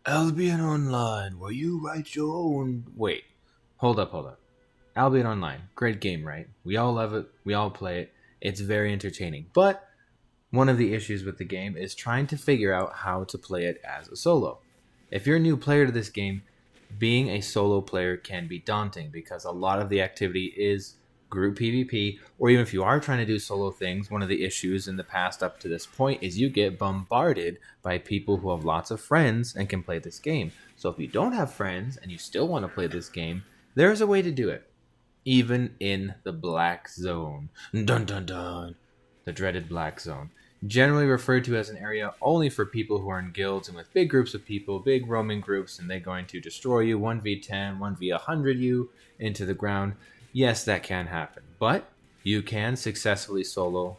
Albion Online, where you write your own. Wait, hold up. Albion Online, great game, right? We all love it. We all play it. It's very entertaining. But one of the issues with the game is trying to figure out how to play it as a solo. If you're a new player to this game, being a solo player can be daunting because a lot of the activity is group PvP, or even if you are trying to do solo things, one of the issues in the past up to this point is you get bombarded by people who have lots of friends and can play this game. So if you don't have friends and you still want to play this game, there's a way to do it. Even in the Black Zone. Dun dun dun. The dreaded Black Zone. Generally referred to as an area only for people who are in guilds and with big groups of people, big roaming groups, and they're going to destroy you 1v10, 1v100 you into the ground. Yes, that can happen, but you can successfully solo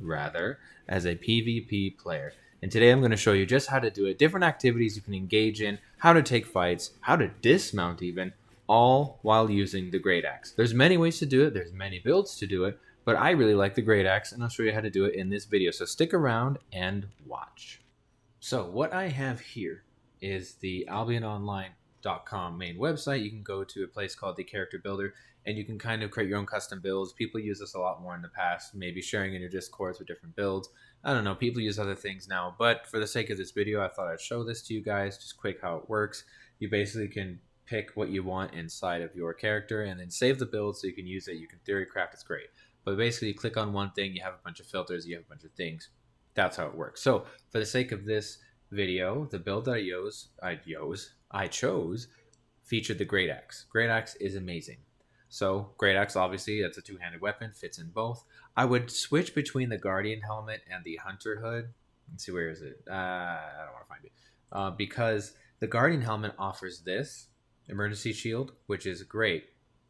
rather, as a PvP player. And today I'm going to show you just how to do it, different activities you can engage in, how to take fights, how to dismount even, all while using the Greataxe. There's many ways to do it, there's many builds to do it, but I really like the Greataxe, and I'll show you how to do it in this video. So stick around and watch. So what I have here is the albiononline.com main website. You can go to a place called the Character Builder, and you can kind of create your own custom builds. People use this a lot more in the past, maybe sharing in your Discords with different builds. I don't know, people use other things now, but for the sake of this video, I thought I'd show this to you guys, just quick how it works. You basically can pick what you want inside of your character and then save the build so you can use it. You can theory craft, it's great. But basically, you click on one thing, you have a bunch of filters, you have a bunch of things. That's how it works. So, for the sake of this video, the build that I chose featured the Greataxe. Greataxe is amazing. So, Greataxe, obviously, that's a two-handed weapon, fits in both. I would switch between the Guardian helmet and the Hunter hood. Let's see, where is it? I don't want to find it. Because the Guardian helmet offers this emergency shield, which is great.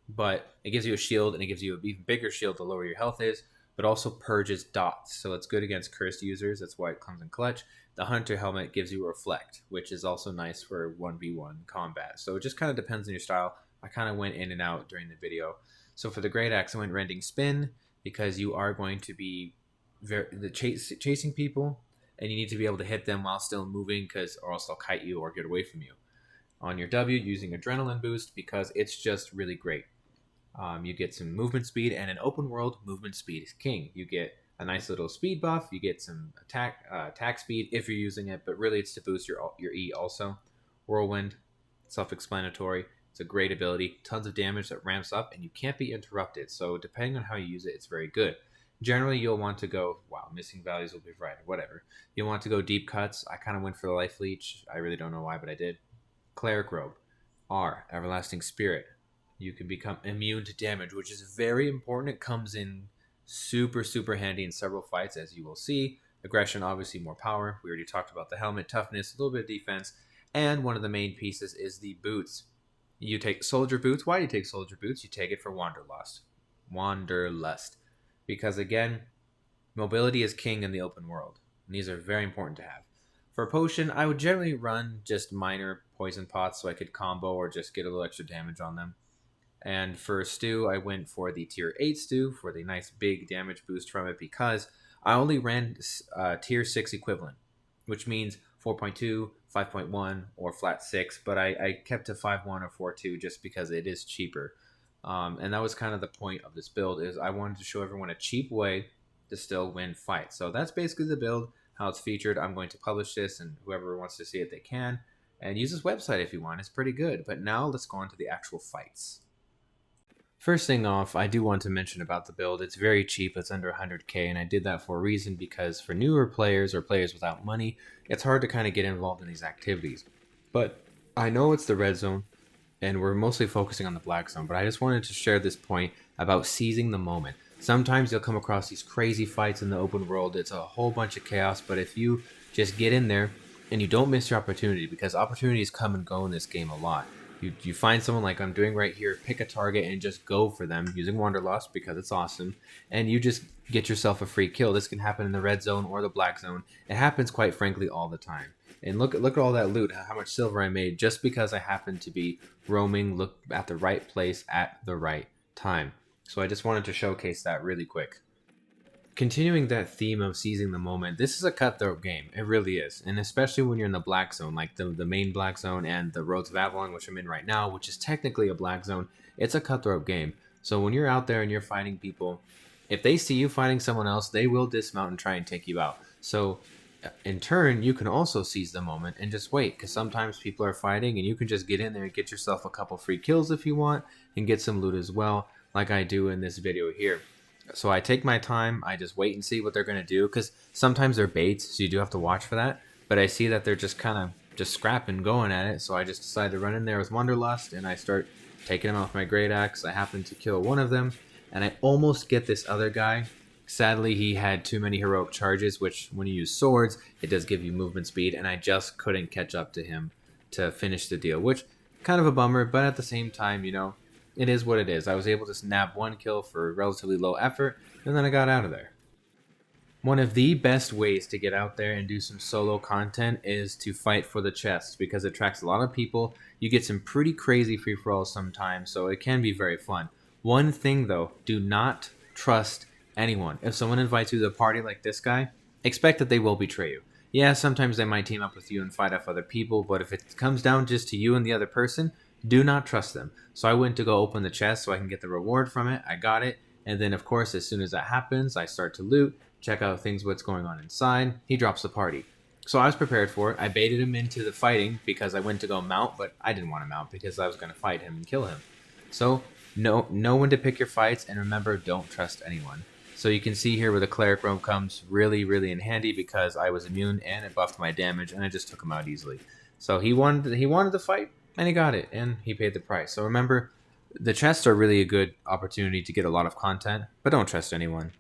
But it gives you a shield, and it gives you an even bigger shield the lower your health is, but also purges dots. So it's good against cursed users. That's why it comes in clutch. The Hunter helmet gives you Reflect, which is also nice for 1v1 combat. So it just kind of depends on your style. I kind of went in and out during the video. So for the Greataxe, I went Rending Spin because you are going to be chasing people, and you need to be able to hit them while still moving, or else they'll kite you or get away from you. On your W, using Adrenaline Boost because it's just really great. You get some movement speed, and in open world, movement speed is king. You get a nice little speed buff. You get some attack speed if you're using it, but really it's to boost your E also. Whirlwind, self-explanatory. It's a great ability. Tons of damage that ramps up, and you can't be interrupted. So depending on how you use it, it's very good. Generally, you'll want to go, wow, missing values will be right, whatever. You'll want to go deep cuts. I kind of went for the life leech. I really don't know why, but I did. Cleric Robe. R, Everlasting Spirit. You can become immune to damage, which is very important. It comes in super handy in several fights, as you will see. Aggression, obviously more power. We already talked about the helmet. Toughness, a little bit of defense. And one of the main pieces is the boots. You take Soldier Boots. Why do you take Soldier Boots? You take it for Wanderlust. Because again, mobility is king in the open world. And these are very important to have. For a potion, I would generally run just minor poison pots so I could combo or just get a little extra damage on them. And for a stew, I went for the tier 8 stew for the nice big damage boost from it because I only ran tier 6 equivalent, which means 4.2, 5.1, or flat 6, but I kept to 5.1 or 4.2 just because it is cheaper. And that was kind of the point of this build, is I wanted to show everyone a cheap way to still win fights. So that's basically the build, how it's featured. I'm going to publish this, and whoever wants to see it, they can. And use this website if you want. It's pretty good. But now let's go on to the actual fights. First thing off, I do want to mention about the build. It's very cheap. It's under 100k, and I did that for a reason, because for newer players or players without money, it's hard to kind of get involved in these activities. But I know it's the red zone, and we're mostly focusing on the black zone, but I just wanted to share this point about seizing the moment. Sometimes you'll come across these crazy fights in the open world. It's a whole bunch of chaos, but if you just get in there and you don't miss your opportunity, because opportunities come and go in this game a lot. You find someone like I'm doing right here, pick a target and just go for them using Wanderlust because it's awesome, and you just get yourself a free kill. This can happen in the red zone or the black zone. It happens quite frankly all the time. And look at all that loot, how much silver I made just because I happened to be roaming, look at the right place at the right time. So I just wanted to showcase that really quick. Continuing that theme of seizing the moment, this is a cutthroat game. It really is. And especially when you're in the black zone, like the main black zone and the Roads of Avalon, which I'm in right now, which is technically a black zone, it's a cutthroat game. So when you're out there and you're fighting people, if they see you fighting someone else, they will dismount and try and take you out. So in turn, you can also seize the moment and just wait, because sometimes people are fighting and you can just get in there and get yourself a couple free kills if you want and get some loot as well, like I do in this video here. So I take my time, I just wait and see what they're going to do, because sometimes they're baits, so you do have to watch for that. But I see that they're just kind of just scrapping, going at it, so I just decide to run in there with Wanderlust, and I start taking them off my Greataxe. I happen to kill one of them, and I almost get this other guy. Sadly, he had too many heroic charges, which when you use swords, it does give you movement speed, and I just couldn't catch up to him to finish the deal, which kind of a bummer, but at the same time, you know, it is what it is. I was able to snap one kill for relatively low effort, and then I got out of there. One of the best ways to get out there and do some solo content is to fight for the chest, because it attracts a lot of people. You get some pretty crazy free-for-alls sometimes, so it can be very fun. One thing though, do not trust anyone. If someone invites you to a party like this guy, expect that they will betray you. Yeah, sometimes they might team up with you and fight off other people, but if it comes down just to you and the other person, do not trust them. So I went to go open the chest so I can get the reward from it. I got it. And then, of course, as soon as that happens, I start to loot, check out things, what's going on inside. He drops the party. So I was prepared for it. I baited him into the fighting because I went to go mount, but I didn't want to mount because I was going to fight him and kill him. So know when to pick your fights, and remember, don't trust anyone. So you can see here where the Cleric Robe comes really, really in handy, because I was immune and it buffed my damage, and I just took him out easily. So he wanted to fight, and he got it, and he paid the price. So remember, the chests are really a good opportunity to get a lot of content, but don't trust anyone.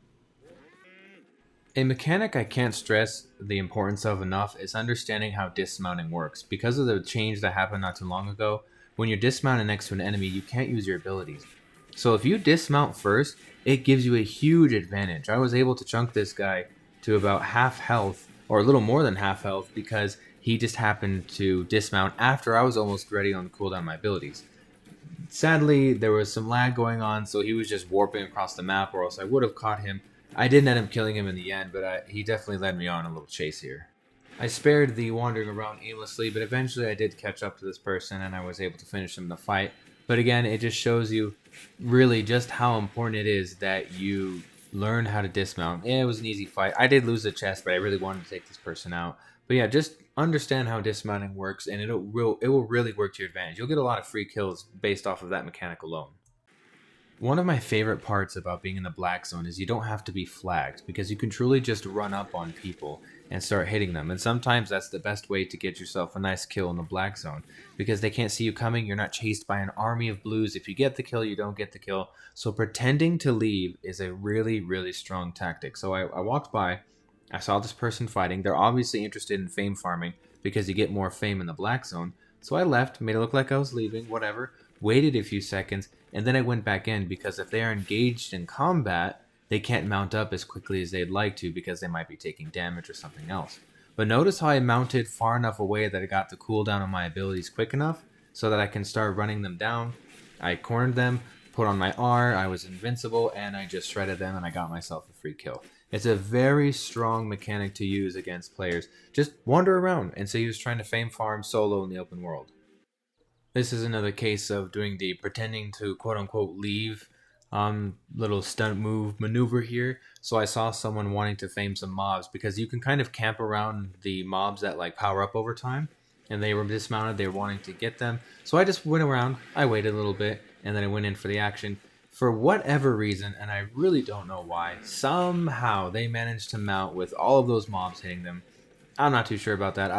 A mechanic I can't stress the importance of enough is understanding how dismounting works. Because of the change that happened not too long ago, when you're dismounted next to an enemy, you can't use your abilities. So if you dismount first, it gives you a huge advantage. I was able to chunk this guy to about half health, or a little more than half health, because he just happened to dismount after I was almost ready on the cooldown of my abilities. Sadly, there was some lag going on, so he was just warping across the map, or else I would have caught him. I didn't end up killing him in the end, but he definitely led me on a little chase here. I spared the wandering around aimlessly, but eventually I did catch up to this person, and I was able to finish him in the fight. But again, it just shows you really just how important it is that you learn how to dismount. Yeah, it was an easy fight. I did lose the chest, but I really wanted to take this person out. But yeah, just understand how dismounting works, and it will really work to your advantage. You'll get a lot of free kills based off of that mechanic alone. One of my favorite parts about being in the black zone is you don't have to be flagged, because you can truly just run up on people and start hitting them. And sometimes that's the best way to get yourself a nice kill in the black zone, because they can't see you coming. You're not chased by an army of blues. If you get the kill, you don't get the kill. So pretending to leave is a really, really strong tactic. So I walked by, I saw this person fighting. They're obviously interested in fame farming, because you get more fame in the black zone. So I left, made it look like I was leaving, whatever, waited a few seconds, and then I went back in, because if they are engaged in combat, they can't mount up as quickly as they'd like to, because they might be taking damage or something else. But notice how I mounted far enough away that I got the cooldown on my abilities quick enough so that I can start running them down. I cornered them, put on my R, I was invincible, and I just shredded them, and I got myself a free kill. It's a very strong mechanic to use against players. Just wander around and say he was trying to fame farm solo in the open world. This is another case of doing the pretending to quote-unquote leave little stunt move maneuver here. So I saw someone wanting to fame some mobs, because you can kind of camp around the mobs that like power up over time, and they were dismounted, they were wanting to get them. So I just went around, I waited a little bit, and then I went in for the action. For whatever reason, and I really don't know why, somehow they managed to mount with all of those mobs hitting them. I'm not too sure about that.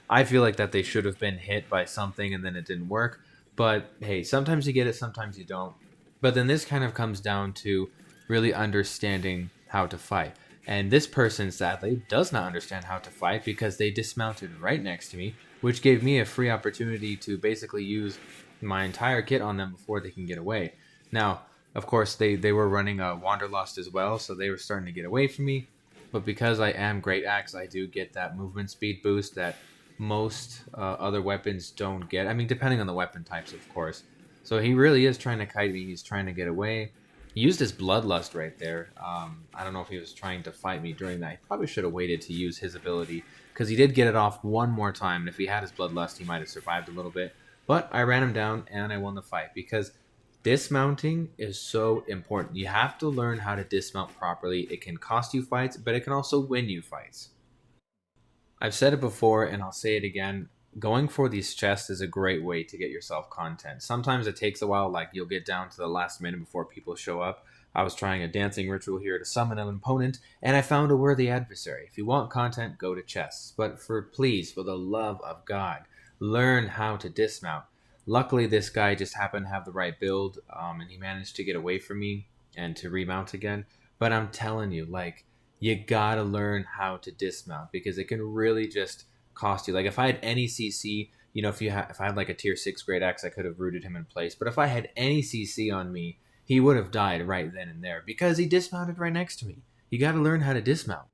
I feel like that they should have been hit by something and then it didn't work. But hey, sometimes you get it, sometimes you don't. But then this kind of comes down to really understanding how to fight. And this person, sadly, does not understand how to fight, because they dismounted right next to me, which gave me a free opportunity to basically use my entire kit on them before they can get away. Now, of course, they were running a Wanderlust as well, so they were starting to get away from me. But because I am Greataxe, I do get that movement speed boost that most other weapons don't get. I mean, depending on the weapon types, of course. So he really is trying to kite me. He's trying to get away. Used his bloodlust right there. I don't know if he was trying to fight me during that. He probably should have waited to use his ability because he did get it off one more time. And if he had his bloodlust, he might have survived a little bit. But I ran him down and I won the fight because dismounting is so important. You have to learn how to dismount properly. It can cost you fights, but it can also win you fights. I've said it before and I'll say it again. Going for these chests is a great way to get yourself content. Sometimes it takes a while, like you'll get down to the last minute before people show up. I was trying a dancing ritual here to summon an opponent, and I found a worthy adversary. If you want content, go to chests. But please, for the love of God, learn how to dismount. Luckily, this guy just happened to have the right build, and he managed to get away from me and to remount again. But I'm telling you, like, you gotta learn how to dismount because it can really just cost you. Like if I had any CC, you know, if I had like a tier 6 Greataxe, I could have rooted him in place. But if I had any CC on me, he would have died right then and there because he dismounted right next to me. You got to learn how to dismount.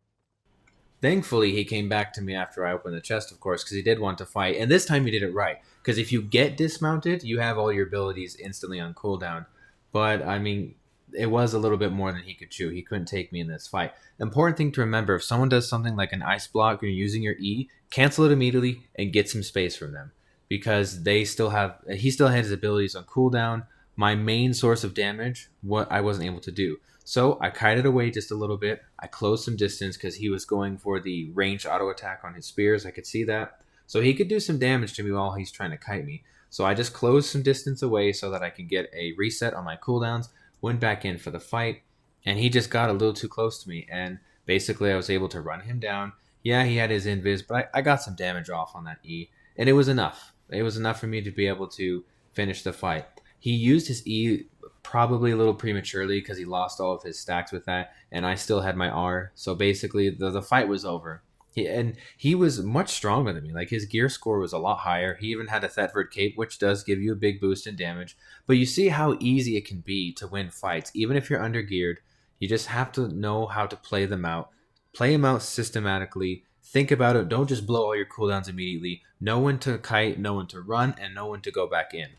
Thankfully, he came back to me after I opened the chest, of course, because he did want to fight. And this time he did it right. Because if you get dismounted, you have all your abilities instantly on cooldown. But, I mean, it was a little bit more than he could chew. He couldn't take me in this fight. Important thing to remember, if someone does something like an ice block, you're using your E, cancel it immediately and get some space from them. Because he still had his abilities on cooldown. My main source of damage, what I wasn't able to do. So I kited away just a little bit. I closed some distance because he was going for the ranged auto attack on his spears. I could see that. So he could do some damage to me while he's trying to kite me. So I just closed some distance away so that I could get a reset on my cooldowns. Went back in for the fight. And he just got a little too close to me. And basically I was able to run him down. Yeah, he had his invis, but I got some damage off on that E. And it was enough. It was enough for me to be able to finish the fight. He used his E probably a little prematurely because he lost all of his stacks with that, and I still had my R. So basically, the fight was over. He was much stronger than me. Like his gear score was a lot higher. He even had a Thetford cape, which does give you a big boost in damage. But you see how easy it can be to win fights, even if you're under geared. You just have to know how to play them out. Play them out systematically. Think about it. Don't just blow all your cooldowns immediately. Know when to kite, know when to run, and know when to go back in.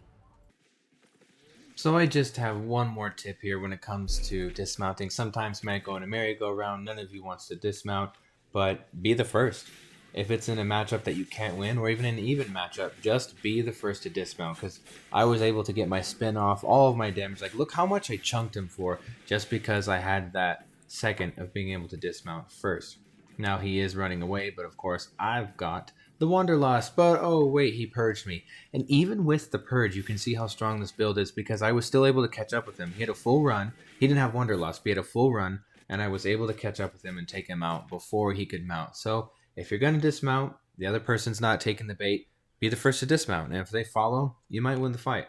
So I just have one more tip here when it comes to dismounting. Sometimes you might go in a merry-go-round, none of you wants to dismount, but be the first. If it's in a matchup that you can't win, or even an even matchup, just be the first to dismount, because I was able to get my spin off, all of my damage. Like, look how much I chunked him for, just because I had that second of being able to dismount first. Now he is running away, but of course I've got the Wanderlust, but oh wait, he purged me. And even with the purge, you can see how strong this build is because I was still able to catch up with him. He had a full run. He didn't have Wanderlust, but he had a full run, and I was able to catch up with him and take him out before he could mount. So if you're going to dismount, the other person's not taking the bait, be the first to dismount. And if they follow, you might win the fight.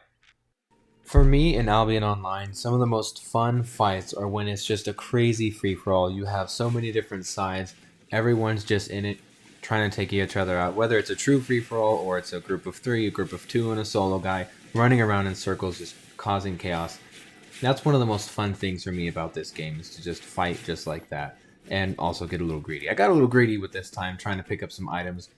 For me in Albion Online, some of the most fun fights are when it's just a crazy free-for-all. You have so many different sides. Everyone's just in it, trying to take each other out. Whether it's a true free-for-all or it's a group of 3, a group of 2, and a solo guy running around in circles just causing chaos. That's one of the most fun things for me about this game, is to just fight just like that. And also get a little greedy. I got a little greedy with this time, trying to pick up some items.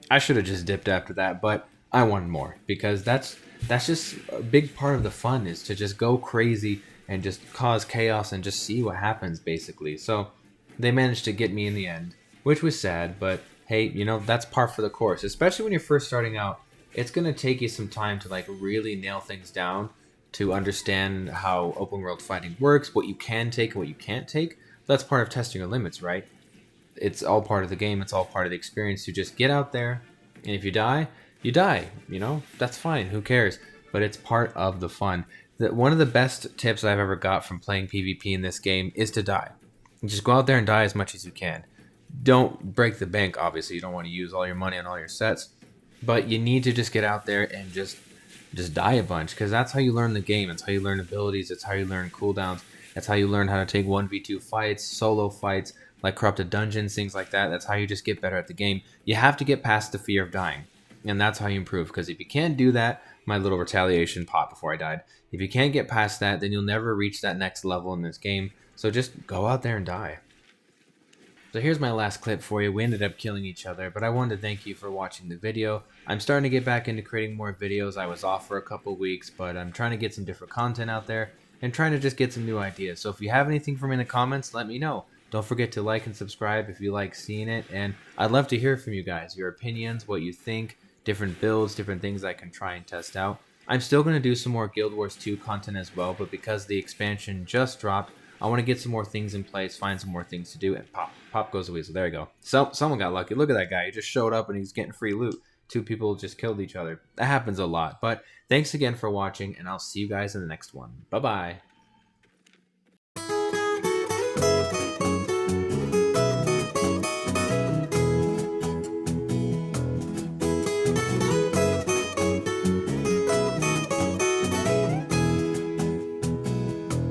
I should have just dipped after that, but I wanted more. Because that's just a big part of the fun, is to just go crazy and just cause chaos and just see what happens, basically. So they managed to get me in the end, which was sad, but hey, you know, that's par for the course. Especially when you're first starting out, it's going to take you some time to like really nail things down, to understand how open world fighting works, what you can take and what you can't take. That's part of testing your limits, right? It's all part of the game. It's all part of the experience. You just get out there, and if you die, you die. You know, that's fine. Who cares? But it's part of the fun. One of the best tips I've ever got from playing PvP in this game is to die. Just go out there and die as much as you can. Don't break the bank, obviously. You don't want to use all your money on all your sets. But you need to just get out there and just die a bunch, because that's how you learn the game. It's how you learn abilities. It's how you learn cooldowns. That's how you learn how to take 1v2 fights, solo fights, like corrupted dungeons, things like that. That's how you just get better at the game. You have to get past the fear of dying, and that's how you improve. Because if you can't do that, my little retaliation pop before I died, if you can't get past that, then you'll never reach that next level in this game. So just go out there and die. So here's my last clip for you. We ended up killing each other, but I wanted to thank you for watching the video. I'm starting to get back into creating more videos. I was off for a couple weeks, but I'm trying to get some different content out there. and trying to just get some new ideas. So if you have anything for me in the comments, let me know. Don't forget to like and subscribe if you like seeing it, and I'd love to hear from you guys, your opinions, what you think, different builds, different things I can try and test out. I'm still going to do some more Guild Wars 2 content as well, but because the expansion just dropped, I want to get some more things in place, find some more things to do, and pop goes the weasel. There you go. So someone got lucky. Look at that guy. He just showed up and he's getting free loot. Two people just killed each other. That happens a lot. But thanks again for watching, and I'll see you guys in the next one. Bye-bye.